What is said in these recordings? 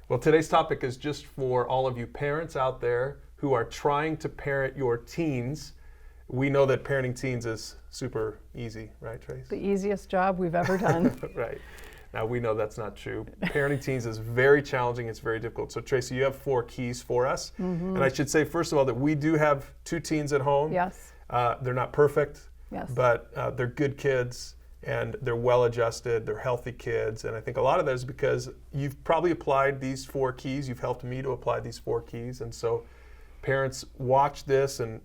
Well, today's topic is just for all of you parents out there who are trying to parent your teens. We know that parenting teens is super easy, right, Trace? The easiest job we've ever done. Right. Now, we know that's not true. Parenting teens is very challenging. It's very difficult. So, Tracy, you have 4 keys for us. And I should say, first of all, that we do have 2 teens at home. Yes. They're not perfect, Yes. but they're good kids, and they're well-adjusted. They're healthy kids. And I think a lot of that is because you've probably applied these 4 keys. You've helped me to apply these 4 keys. And so parents watch this and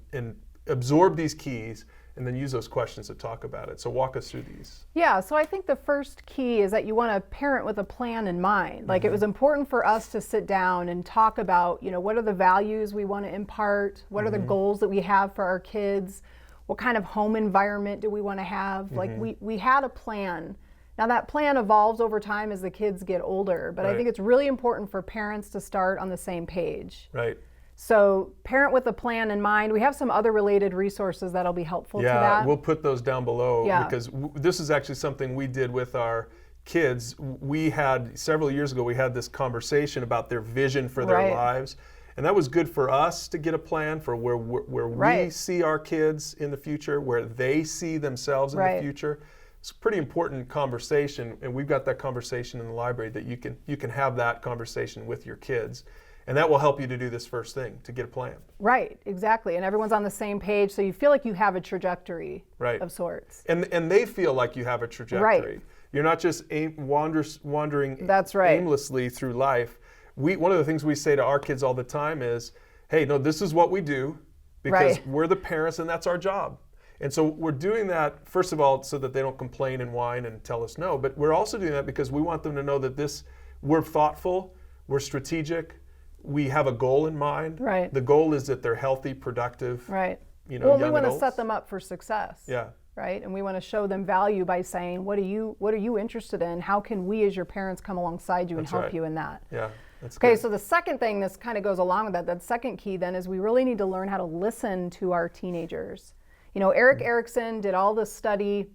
absorb these keys, and then use those questions to talk about it. So walk us through these. Yeah, so I think the first key is that you want to parent with a plan in mind. Like it was important for us to sit down and talk about, what are the values we want to impart? What are the goals that we have for our kids? What kind of home environment do we want to have? Like we had a plan. Now that plan evolves over time as the kids get older, but I think it's really important for parents to start on the same page. Right. So parent with a plan in mind. We have some other related resources that'll be helpful to that. Yeah, we'll put those down below because this is actually something we did with our kids. We had, several years ago, we had this conversation about their vision for their lives. And that was good for us to get a plan for where we see our kids in the future, where they see themselves in the future. It's a pretty important conversation, and we've got that conversation in the library that you can have that conversation with your kids. And that will help you to do this first thing, to get a plan. Right, exactly. And everyone's on the same page, so you feel like you have a trajectory of sorts. And they feel like you have a trajectory. Right. You're not just wandering That's right. aimlessly through life. One of the things we say to our kids all the time is, hey, no, this is what we do because we're the parents and that's our job. And so we're doing that, first of all, so that they don't complain and whine and tell us no, but we're also doing that because we want them to know that we're thoughtful, we're strategic, we have a goal in mind. Right. The goal is that they're healthy, productive, well, young we want to adults. set them up for success. Yeah. Right? And we want to show them value by saying, what are you interested in? How can we as your parents come alongside you and help you in that? Yeah. That's okay, good. so the second thing, this kind of goes along with that. That second key then is we really need to learn how to listen to our teenagers. Eric Erickson did all this study.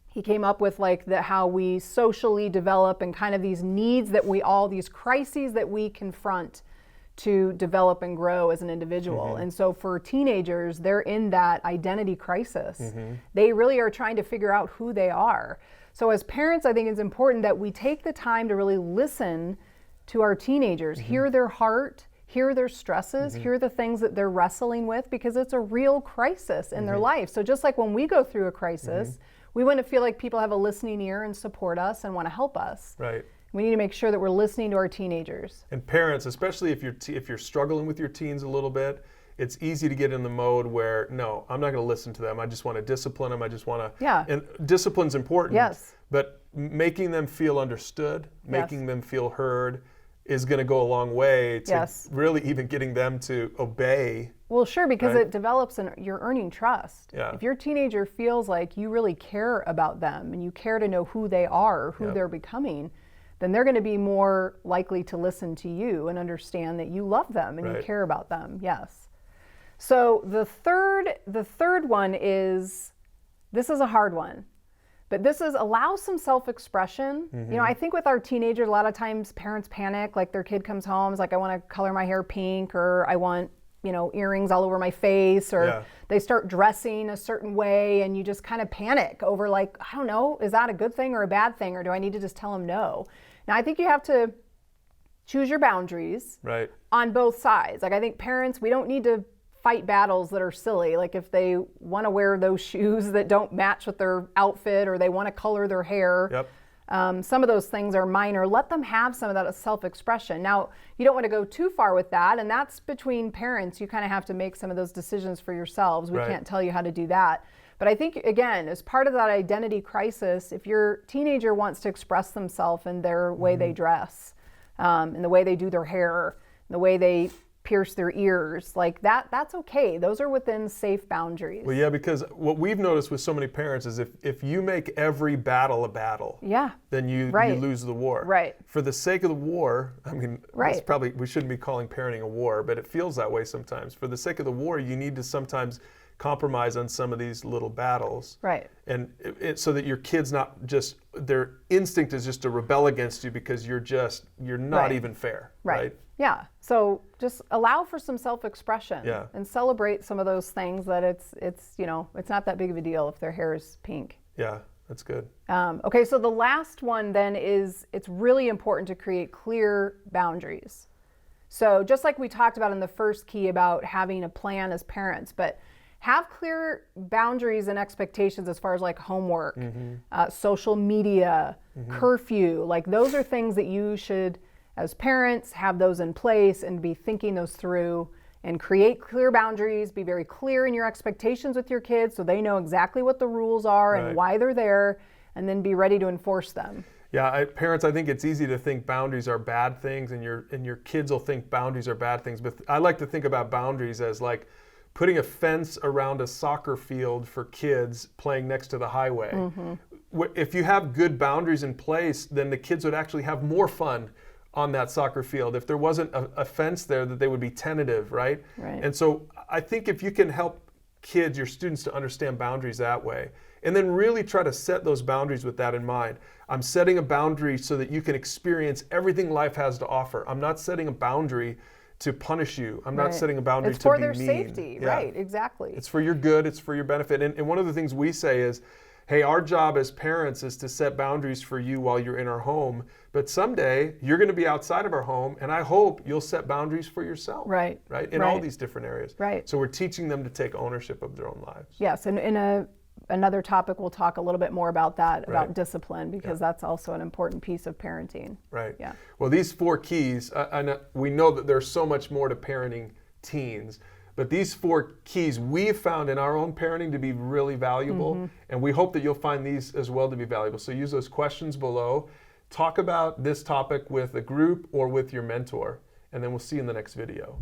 He came up with how we socially develop and kind of these needs that these crises that we confront to develop and grow as an individual. And so for teenagers, they're in that identity crisis. They really are trying to figure out who they are. So as parents, I think it's important that we take the time to really listen to our teenagers, hear their heart, hear their stresses, hear the things that they're wrestling with, because it's a real crisis in their life. So just like when we go through a crisis, we want to feel like people have a listening ear and support us and want to help us. Right. We need to make sure that we're listening to our teenagers. And parents, especially if you're struggling with your teens a little bit, it's easy to get in the mode where, no, I'm not going to listen to them. I just want to discipline them. I just want to. Yeah. And discipline's important. Yes. But making them feel understood, making them feel heard, is going to go a long way to really even getting them to obey. Well, sure, because it develops you're earning trust. Yeah. If your teenager feels like you really care about them and you care to know who they are, who they're becoming, then they're going to be more likely to listen to you and understand that you love them and you care about them. Yes. So the third one is, this is a hard one, but this is allow some self-expression. I think with our teenagers, a lot of times parents panic, like their kid comes home, is like, I want to color my hair pink, or I want, earrings all over my face, or they start dressing a certain way, and you just kind of panic over I don't know, is that a good thing or a bad thing, or do I need to just tell them no? Now, I think you have to choose your boundaries on both sides. I think parents, we don't need to fight battles that are silly. If they want to wear those shoes that don't match with their outfit, or they want to color their hair, some of those things are minor. Let them have some of that self-expression. Now, you don't want to go too far with that, and that's between parents. You kind of have to make some of those decisions for yourselves. We can't tell you how to do that. But I think, again, as part of that identity crisis, if your teenager wants to express themselves in their way they dress, in the way they do their hair, in the way they pierce their ears, that's okay. Those are within safe boundaries. Well, yeah, because what we've noticed with so many parents is if you make every battle a battle, then you lose the war. Right. For the sake of the war, that's probably, we shouldn't be calling parenting a war, but it feels that way sometimes. For the sake of the war, you need to sometimes compromise on some of these little battles. Right. And so that your kids not just, their instinct is just to rebel against you because you're not even fair. Right. Yeah. So just allow for some self-expression and celebrate some of those things that it's not that big of a deal if their hair is pink. Yeah, that's good. Okay, so the last one then is it's really important to create clear boundaries. So just like we talked about in the first key about having a plan as parents, but have clear boundaries and expectations as far as like homework, social media, curfew. Like those are things that you should, as parents, have those in place and be thinking those through and create clear boundaries. Be very clear in your expectations with your kids so they know exactly what the rules are and why they're there, and then be ready to enforce them. Yeah, parents, I think it's easy to think boundaries are bad things, and your kids will think boundaries are bad things. But I like to think about boundaries as like putting a fence around a soccer field for kids playing next to the highway. If you have good boundaries in place, then the kids would actually have more fun on that soccer field. If there wasn't a fence there, that they would be tentative, right? And so I think if you can help kids, your students, to understand boundaries that way, and then really try to set those boundaries with that in mind. I'm setting a boundary so that you can experience everything life has to offer. I'm not setting a boundary to punish you. I'm not setting a boundary to be mean. It's for their safety, right, exactly. It's for your good, it's for your benefit. And one of the things we say is, hey, our job as parents is to set boundaries for you while you're in our home, but someday you're going to be outside of our home, and I hope you'll set boundaries for yourself. Right? In all these different areas. So we're teaching them to take ownership of their own lives. Yes, and in another topic, we'll talk a little bit more about that, about discipline, because that's also an important piece of parenting. Yeah. Well, these 4 keys, we know that there's so much more to parenting teens, but these 4 keys we've found in our own parenting to be really valuable, and we hope that you'll find these as well to be valuable. So use those questions below. Talk about this topic with a group or with your mentor, and then we'll see you in the next video.